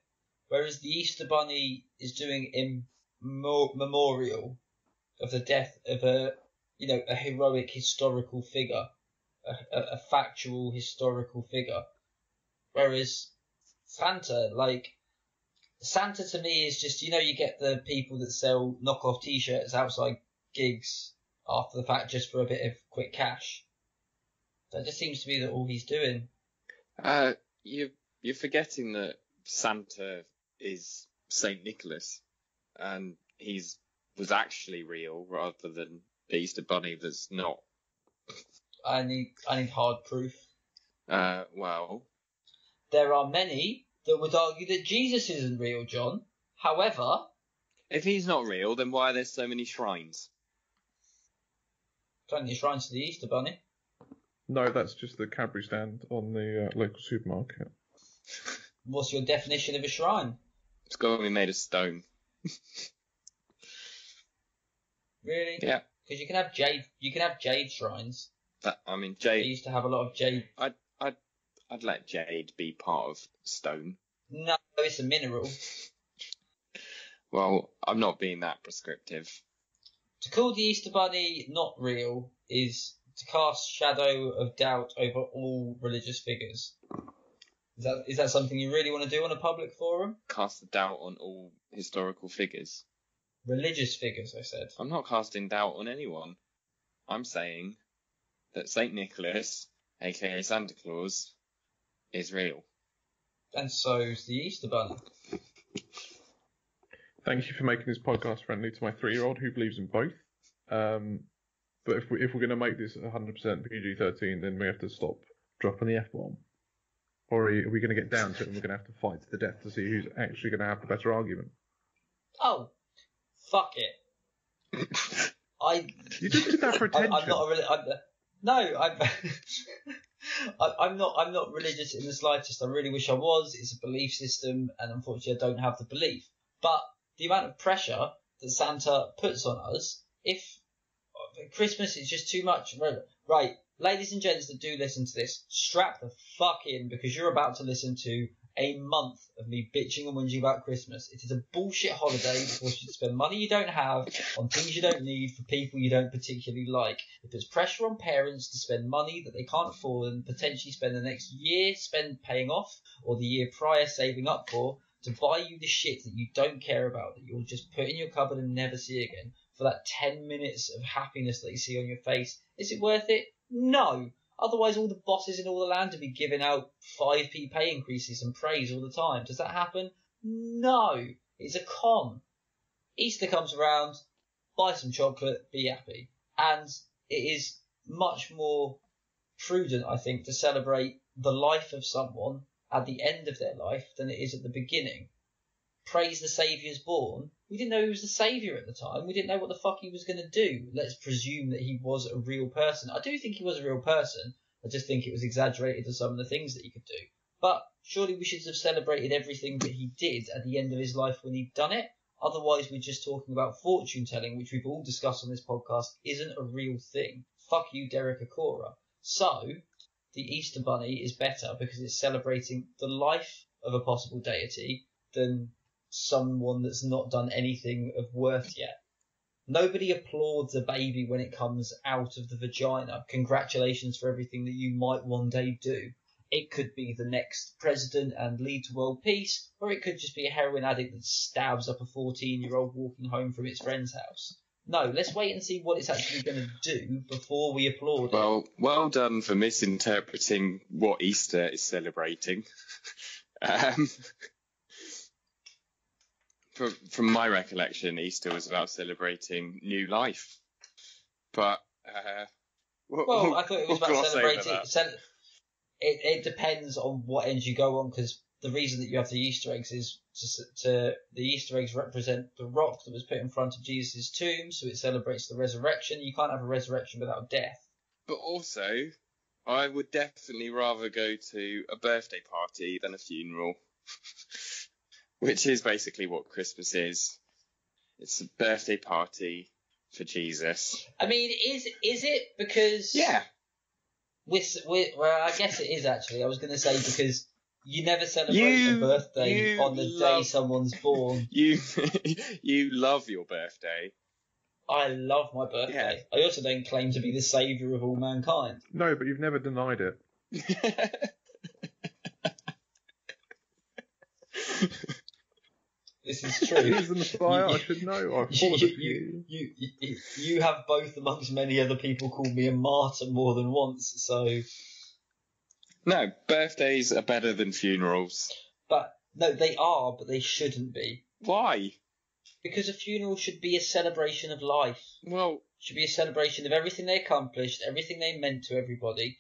Speaker 1: whereas the Easter Bunny is doing a memorial of the death of a heroic historical figure, a factual historical figure, whereas Santa to me is just, you get the people that sell knockoff t-shirts outside gigs after the fact just for a bit of quick cash. That just seems to be all he's doing.
Speaker 2: You're forgetting that Santa is Saint Nicholas, and was actually real rather than the Easter Bunny that's not.
Speaker 1: I need hard proof.
Speaker 2: Well,
Speaker 1: there are many that would argue that Jesus isn't real, John. However,
Speaker 2: if he's not real, then why are there so many shrines?
Speaker 1: Plenty of shrines to the Easter Bunny.
Speaker 3: No, that's just the Cadbury stand on the local supermarket.
Speaker 1: What's your definition of a shrine?
Speaker 2: It's got to be made of stone.
Speaker 1: Really?
Speaker 2: Yeah.
Speaker 1: Because you can have jade shrines.
Speaker 2: Jade.
Speaker 1: They used to have a lot of jade.
Speaker 2: I'd let jade be part of stone.
Speaker 1: No, it's a mineral.
Speaker 2: Well, I'm not being that prescriptive.
Speaker 1: To call the Easter Bunny not real is to cast shadow of doubt over all religious figures. Is that something you really want to do on a public forum?
Speaker 2: Cast a doubt on all historical figures.
Speaker 1: Religious figures, I said.
Speaker 2: I'm not casting doubt on anyone. I'm saying that St. Nicholas, aka Santa Claus, is real.
Speaker 3: And
Speaker 1: so's the Easter Bunny.
Speaker 3: Thank you for making this podcast friendly to my 3-year-old who believes in both. But if we're going to make this 100% PG-13, then we have to stop dropping the F-bomb. Or are we going to get down to it and we're going to have to fight to the death to see who's actually going to have the better argument?
Speaker 1: Oh, fuck it.
Speaker 3: You just did that for attention.
Speaker 1: I'm not religious in the slightest. I really wish I was. It's a belief system, and unfortunately, I don't have the belief. But the amount of pressure that Santa puts on us, if Christmas is just too much, right? Ladies and gents that do listen to this, strap the fuck in, because you're about to listen to a month of me bitching and whinging about Christmas. It is a bullshit holiday that forces you to spend money you don't have on things you don't need for people you don't particularly like. It puts pressure on parents to spend money that they can't afford and potentially spend the next year paying off, or the year prior saving up for, to buy you the shit that you don't care about, that you'll just put in your cupboard and never see again, for that 10 minutes of happiness that you see on your face. Is it worth it? No. Otherwise, all the bosses in all the land would be giving out 5p pay increases and praise all the time. Does that happen? No. It's a con. Easter comes around, buy some chocolate, be happy. And it is much more prudent, I think, to celebrate the life of someone at the end of their life than it is at the beginning. Praise the Saviour's born. We didn't know he was the Saviour at the time. We didn't know what the fuck he was going to do. Let's presume that he was a real person. I do think he was a real person. I just think it was exaggerated to some of the things that he could do. But surely we should have celebrated everything that he did at the end of his life when he'd done it. Otherwise, we're just talking about fortune telling, which we've all discussed on this podcast, isn't a real thing. Fuck you, Derek Acora. So, the Easter Bunny is better because it's celebrating the life of a possible deity than someone that's not done anything of worth yet. Nobody applauds a baby when it comes out of the vagina. Congratulations for everything that you might one day do. It could be the next president and lead to world peace, or it could just be a heroin addict that stabs up a 14-year-old walking home from its friend's house. No, let's wait and see what it's actually going to do before we applaud it.
Speaker 2: Well done for misinterpreting what Easter is celebrating. From my recollection, Easter was about celebrating new life. But,
Speaker 1: I thought it was about celebrating. It depends on what end you go on, because the reason that you have the Easter eggs is the Easter eggs represent the rock that was put in front of Jesus' tomb, so it celebrates the resurrection. You can't have a resurrection without death.
Speaker 2: But also, I would definitely rather go to a birthday party than a funeral. Which is basically what Christmas is. It's a birthday party for Jesus.
Speaker 1: I mean, is it? Because...
Speaker 2: Yeah.
Speaker 1: Well, I guess it is, actually. I was going to say, because you never celebrate a birthday on the day someone's born.
Speaker 2: You love your birthday.
Speaker 1: I love my birthday. Yeah. I also don't claim to be the saviour of all mankind.
Speaker 3: No, but you've never denied it.
Speaker 1: This is true.
Speaker 3: He's the Messiah, I should know.
Speaker 1: You have both amongst many other people called me a martyr more than once, so...
Speaker 2: No, birthdays are better than funerals.
Speaker 1: But, no, they are, but they shouldn't be.
Speaker 2: Why?
Speaker 1: Because a funeral should be a celebration of life.
Speaker 2: Well...
Speaker 1: It should be a celebration of everything they accomplished, everything they meant to everybody.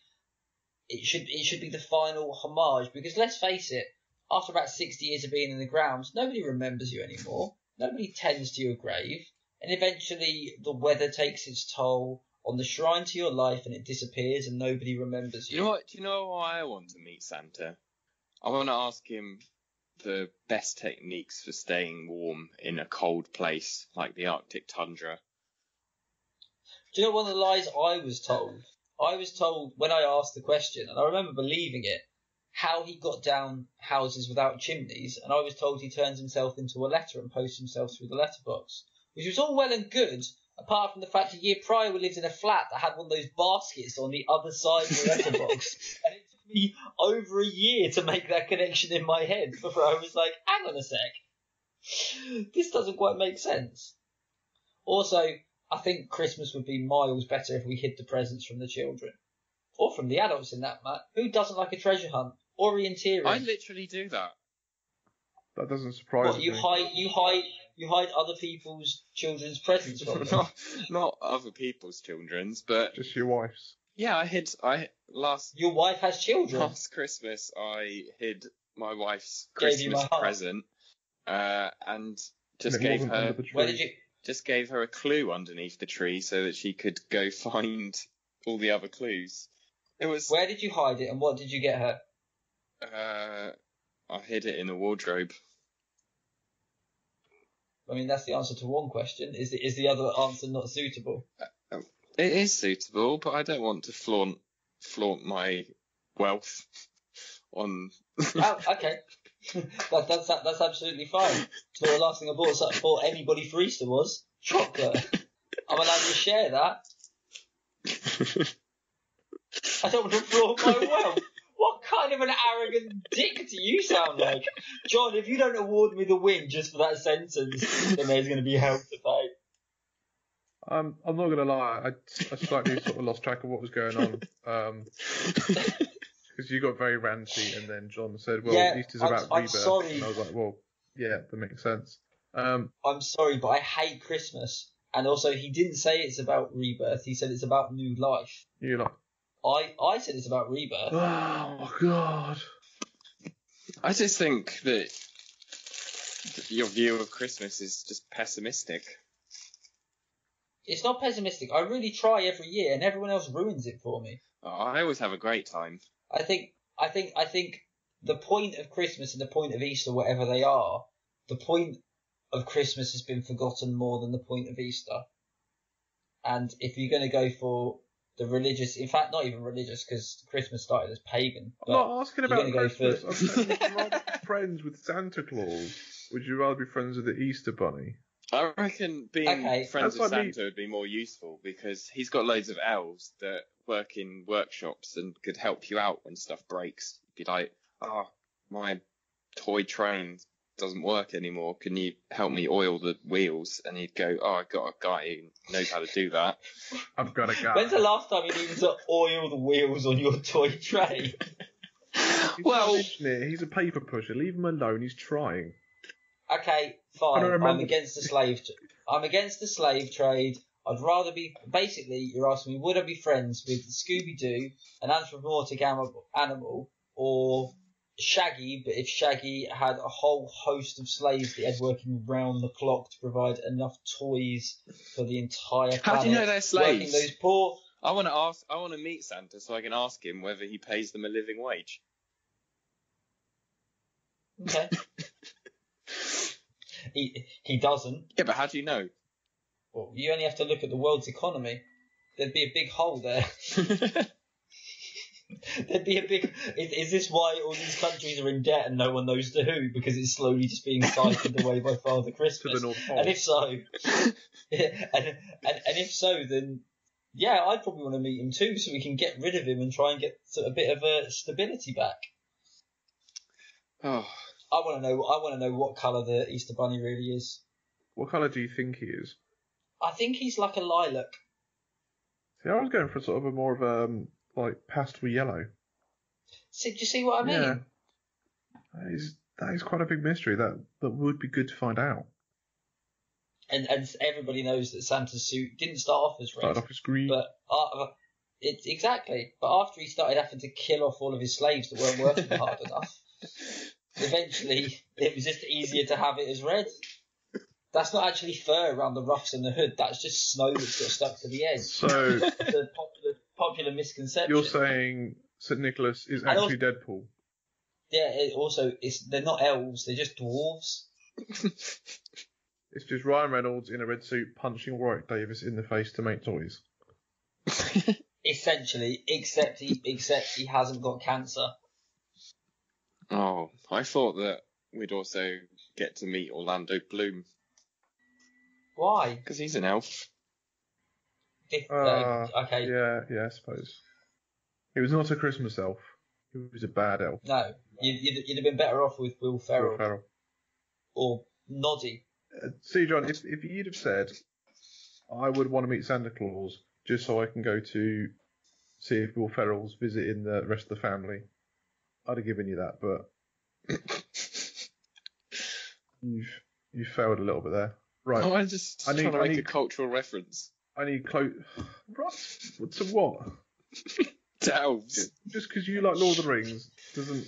Speaker 1: It should be the final homage, because let's face it, after about 60 years of being in the ground, nobody remembers you anymore. Nobody tends to your grave. And eventually the weather takes its toll on the shrine to your life and it disappears and nobody remembers you.
Speaker 2: You know what? Do you know why I want to meet Santa? I want to ask him the best techniques for staying warm in a cold place like the Arctic tundra.
Speaker 1: Do you know one of the lies I was told? I was told when I asked the question, and I remember believing it, how he got down houses without chimneys, and I was told he turns himself into a letter and posts himself through the letterbox, which was all well and good, apart from the fact a year prior we lived in a flat that had one of those baskets on the other side of the letterbox, and it took me over a year to make that connection in my head before I was like, hang on a sec, this doesn't quite make sense. Also, I think Christmas would be miles better if we hid the presents from the children. Or from the adults in that, Matt. Who doesn't like a treasure hunt? Orienteering.
Speaker 2: I literally do that.
Speaker 3: That doesn't surprise me.
Speaker 1: You hide other people's children's presents from them?
Speaker 2: Not other people's children's, but
Speaker 3: just your wife's.
Speaker 2: Yeah,
Speaker 1: Your wife has children?
Speaker 2: Last Christmas, I hid my wife's Christmas present, and just gave her...
Speaker 1: Where did you...
Speaker 2: Just gave her a clue underneath the tree so that she could go find all the other clues. It was...
Speaker 1: Where did you hide it, and what did you get her?
Speaker 2: I hid it in a wardrobe.
Speaker 1: I mean, that's the answer to one question. Is the other answer not suitable?
Speaker 2: It is suitable, but I don't want to flaunt my wealth on...
Speaker 1: Oh, okay. That's absolutely fine. So the last thing I bought anybody for Easter was chocolate. I'm allowed to share that. I don't want to flaunt my wealth. What kind of an arrogant dick do you sound like? John, if you don't award me the win just for that sentence, then there's going to be hell to pay.
Speaker 3: I'm not going to lie, I slightly sort of lost track of what was going on. Because you got very ranty, and then John said, well,
Speaker 1: yeah,
Speaker 3: Easter's about rebirth.
Speaker 1: Sorry.
Speaker 3: And I was like, well, yeah, that makes sense.
Speaker 1: I'm sorry, but I hate Christmas. And also, he didn't say it's about rebirth. He said it's about new life.
Speaker 3: You like...
Speaker 1: I said it's about rebirth.
Speaker 3: Oh, God.
Speaker 2: I just think that your view of Christmas is just pessimistic.
Speaker 1: It's not pessimistic. I really try every year, and everyone else ruins it for me.
Speaker 2: Oh, I always have a great time.
Speaker 1: I think the point of Christmas and the point of Easter, whatever they are, the point of Christmas has been forgotten more than the point of Easter. And if you're going to go for the religious, in fact, not even religious, because Christmas started as pagan.
Speaker 3: I'm not asking about Christmas. I'm saying, would you rather be friends with Santa Claus? Would you rather be friends with the Easter Bunny?
Speaker 2: I reckon being friends with Santa would be more useful because he's got loads of elves that work in workshops and could help you out when stuff breaks. You'd be like, my toy train doesn't work anymore. Can you help me oil the wheels? And he'd go, I got a guy who knows how to do that.
Speaker 3: I've got a guy.
Speaker 1: When's the last time you needed to oil the wheels on your toy train?
Speaker 3: He's a paper pusher. Leave him alone. He's trying.
Speaker 1: Okay, fine. I'm against the slave trade. I'd rather be... Basically, you're asking me, would I be friends with Scooby-Doo, an anthropomorphic animal, or Shaggy, but if Shaggy had a whole host of slaves that had working round the clock to provide enough toys for the entire planet.
Speaker 2: How do you know they're slaves?
Speaker 1: Those poor...
Speaker 2: I want to meet Santa so I can ask him whether he pays them a living wage.
Speaker 1: Okay. He doesn't.
Speaker 2: Yeah, but how do you know?
Speaker 1: Well, you only have to look at the world's economy. There'd be a big hole there. There'd be a big... Is this why all these countries are in debt and no one knows to who? Because it's slowly just being siphoned away by Father Christmas.
Speaker 3: To the North Pole.
Speaker 1: And if so... and if so, then... Yeah, I'd probably want to meet him too, so we can get rid of him and try and get a bit of a stability back.
Speaker 2: Oh...
Speaker 1: I want to know what colour the Easter Bunny really is.
Speaker 3: What colour do you think he is?
Speaker 1: I think he's like a lilac.
Speaker 3: See, I was going for sort of a more of a like pastel yellow.
Speaker 1: See, do you see what I mean?
Speaker 3: Yeah. That is quite a big mystery. That would be good to find out.
Speaker 1: And everybody knows that Santa's suit didn't start off as red.
Speaker 3: Started off as green.
Speaker 1: But exactly. But after he started having to kill off all of his slaves that weren't working hard enough. Eventually, it was just easier to have it as red. That's not actually fur around the ruffs and the hood. That's just snow that's got stuck to the edge.
Speaker 3: So,
Speaker 1: the popular misconception.
Speaker 3: You're saying St. Nicholas is actually Deadpool?
Speaker 1: Yeah. They're not elves. They're just dwarves.
Speaker 3: It's just Ryan Reynolds in a red suit punching Warwick Davis in the face to make toys.
Speaker 1: Essentially, except he hasn't got cancer.
Speaker 2: Oh, I thought that we'd also get to meet Orlando Bloom
Speaker 1: Why?
Speaker 2: because he's an elf.
Speaker 1: Okay.
Speaker 3: Yeah, I suppose. He was not a Christmas elf. He was a bad elf.
Speaker 1: No, you'd have been better off with Will Ferrell.
Speaker 3: Will Ferrell.
Speaker 1: Or Noddy.
Speaker 3: See, John, if you'd have said, I would want to meet Santa Claus just so I can go to see if Will Ferrell's visiting the rest of the family, I'd have given you that, but you've failed a little bit there. Right.
Speaker 2: Oh, I'm just trying to make a cultural reference.
Speaker 3: I need close. Right. To what?
Speaker 2: To elves.
Speaker 3: Just because you like Lord of the Rings doesn't.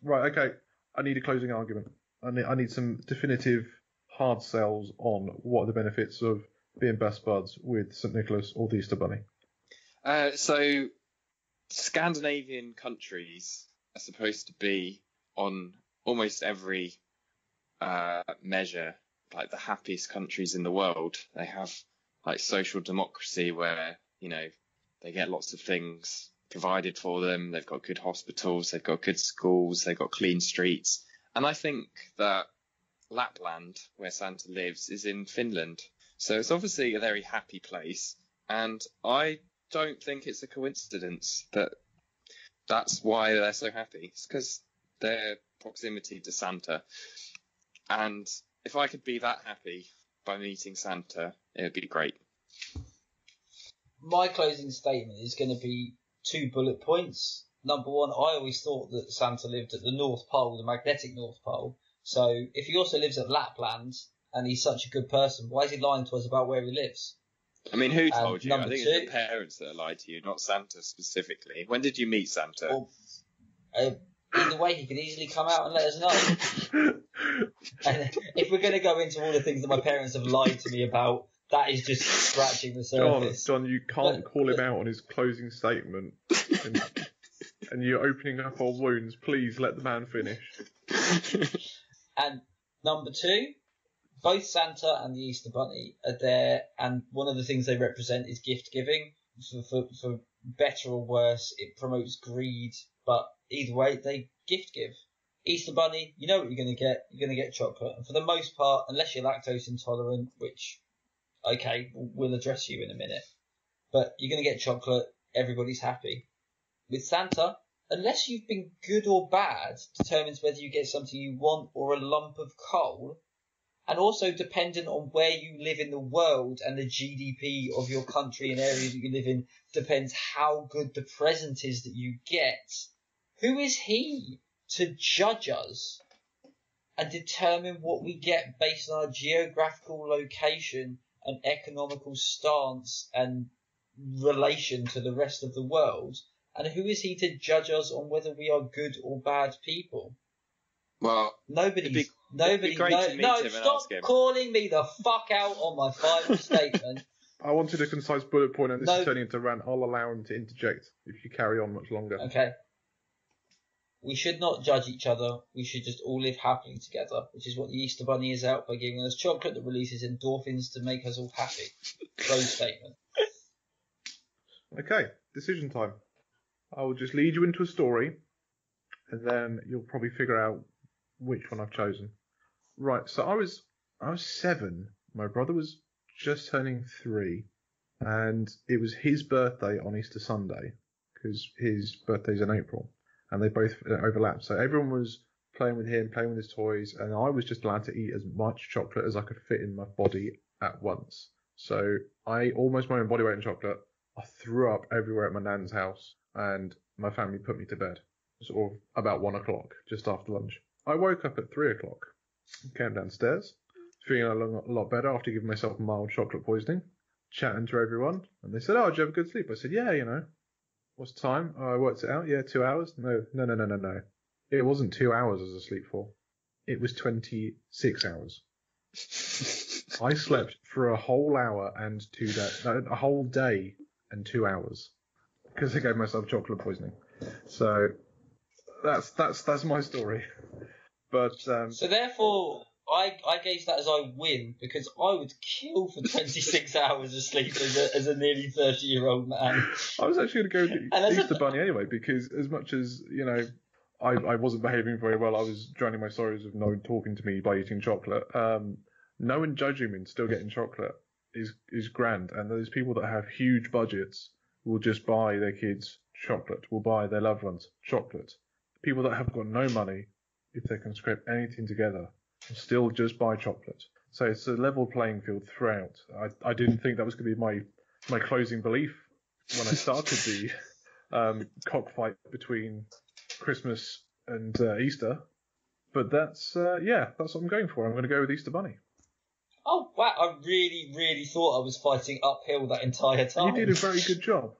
Speaker 3: Right. Okay. I need a closing argument. I need some definitive hard sells on what are the benefits of being best buds with St. Nicholas or the Easter Bunny.
Speaker 2: So Scandinavian countries are supposed to be on almost every measure like the happiest countries in the world. They have like social democracy where, you know, they get lots of things provided for them. They've got good hospitals, they've got good schools, they've got clean streets. And I think that Lapland, where Santa lives, is in Finland. So it's obviously a very happy place. And I don't think it's a coincidence that that's why they're so happy. It's because their proximity to Santa. And if I could be that happy by meeting Santa, it would be great.
Speaker 1: My closing statement is going to be 2 bullet points. Number one, I always thought that Santa lived at the North Pole, the magnetic North Pole. So if he also lives at Lapland and he's such a good person, why is he lying to us about where he lives?
Speaker 2: I mean, who told you? I think
Speaker 1: two,
Speaker 2: it's your parents that lied to you, not Santa specifically. When did you meet Santa?
Speaker 1: Well, either way, he could easily come out and let us know. And if we're going to go into all the things that my parents have lied to me about, that is just scratching the surface.
Speaker 3: John, you can't call him out on his closing statement. And you're opening up our wounds. Please let the man finish.
Speaker 1: And number two, both Santa and the Easter Bunny are there, and one of the things they represent is gift giving. For better or worse, it promotes greed, but either way, they gift give. Easter Bunny, you know what you're going to get. You're going to get chocolate, and for the most part, unless you're lactose intolerant, which, okay, we'll address you in a minute, but you're going to get chocolate. Everybody's happy. With Santa, unless you've been good or bad, determines whether you get something you want or a lump of coal, and also dependent on where you live in the world and the GDP of your country and area that you live in depends how good the present is that you get. Who is he to judge us and determine what we get based on our geographical location and economical stance and relation to the rest of the world? And who is he to judge us on whether we are good or bad people?
Speaker 2: Well,
Speaker 1: nobody. Stop calling me the fuck out on my final statement.
Speaker 3: I wanted a concise bullet point, and this is turning into a rant. I'll allow him to interject if you carry on much longer.
Speaker 1: Okay. We should not judge each other. We should just all live happily together, which is what the Easter Bunny is out by giving us chocolate that releases endorphins to make us all happy. Close statement.
Speaker 3: Okay, decision time. I will just lead you into a story, and then you'll probably figure out which one I've chosen. Right, so I was 7. My brother was just turning 3, and it was his birthday on Easter Sunday, because his birthday's in April, and they both overlapped. So everyone was playing with him, playing with his toys, and I was just allowed to eat as much chocolate as I could fit in my body at once. So I almost my own body weight in chocolate. I threw up everywhere at my nan's house, and my family put me to bed, sort of about 1 o'clock, just after lunch. I woke up at 3 o'clock, came downstairs, feeling a lot better after giving myself mild chocolate poisoning, chatting to everyone, and they said, "Oh, did you have a good sleep?" I said, "Yeah, you know." "What's the time?" "Oh, I worked it out. Yeah, 2 hours." No. It wasn't 2 hours I was asleep for. It was 26 hours. I slept for a whole hour and 2 days, a whole day and 2 hours, because I gave myself chocolate poisoning. So that's my story. But
Speaker 1: so therefore, I gauge that as I win, because I would kill for 26 hours of sleep as a nearly 30-year-old man.
Speaker 3: I was actually going to go with the Easter Bunny anyway, because as much as, you know, I wasn't behaving very well. I was drowning my sorrows of no one talking to me by eating chocolate. No one judging me and still getting chocolate is grand. And those people that have huge budgets will just buy their kids chocolate, will buy their loved ones chocolate. People that have got no money, if they can scrape anything together, will still just buy chocolate. So it's a level playing field throughout. I didn't think that was going to be my closing belief when I started the cockfight between Christmas and Easter. But that's what I'm going for. I'm going to go with Easter Bunny.
Speaker 1: Oh, wow. I really, really thought I was fighting uphill that entire time.
Speaker 3: You did a very good job.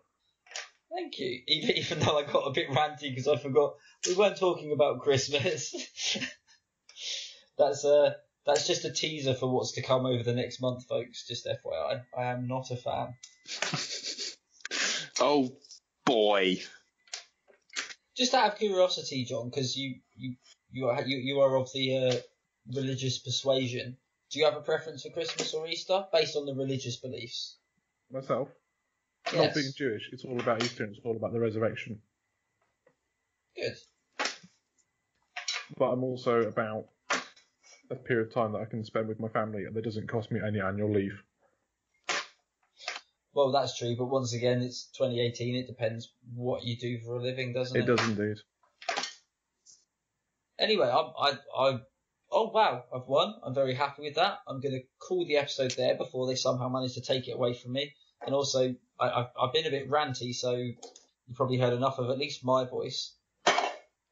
Speaker 1: Thank you. Even though I got a bit ranty because I forgot we weren't talking about Christmas. That's just a teaser for what's to come over the next month, folks. Just FYI, I am not a fan.
Speaker 2: Oh boy!
Speaker 1: Just out of curiosity, John, because you are of the religious persuasion. Do you have a preference for Christmas or Easter based on the religious beliefs?
Speaker 3: Myself.
Speaker 1: Yes.
Speaker 3: Not being Jewish, it's all about Easter and it's all about the resurrection.
Speaker 1: Good.
Speaker 3: But I'm also about a period of time that I can spend with my family and that doesn't cost me any annual leave.
Speaker 1: Well, that's true, but once again, it's 2018. It depends what you do for a living, doesn't it?
Speaker 3: It does indeed.
Speaker 1: Anyway, oh wow, I've won. I'm very happy with that. I'm going to call the episode there before they somehow manage to take it away from me. And also, I've been a bit ranty, so you probably heard enough of at least my voice.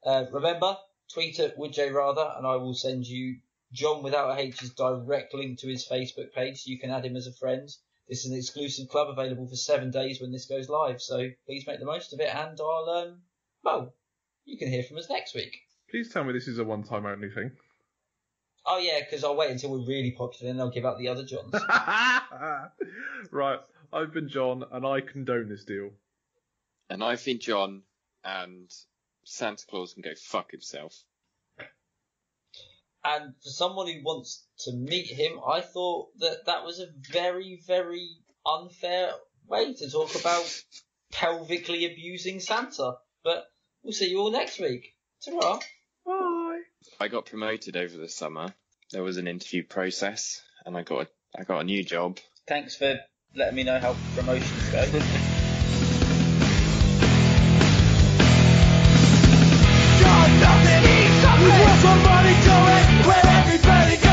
Speaker 1: Remember, tweet at WoodJRather, and I will send you John without a H's direct link to his Facebook page, so you can add him as a friend. This is an exclusive club available for 7 days when this goes live, so please make the most of it, and you can hear from us next week.
Speaker 3: Please tell me this is a one-time only thing.
Speaker 1: Oh yeah, because I'll wait until we're really popular and I'll give out the other Johns.
Speaker 3: Right, I've been John, and I condone this deal.
Speaker 2: And I've been John, and Santa Claus can go fuck himself.
Speaker 1: And for someone who wants to meet him, I thought that was a very, very unfair way to talk about pelvically abusing Santa. But we'll see you all next week. Ta-ra.
Speaker 3: Bye.
Speaker 2: I got promoted over the summer. There was an interview process, and I got a new job.
Speaker 1: Thanks for letting me know how promotions go.
Speaker 4: Somebody do it, where everybody goes.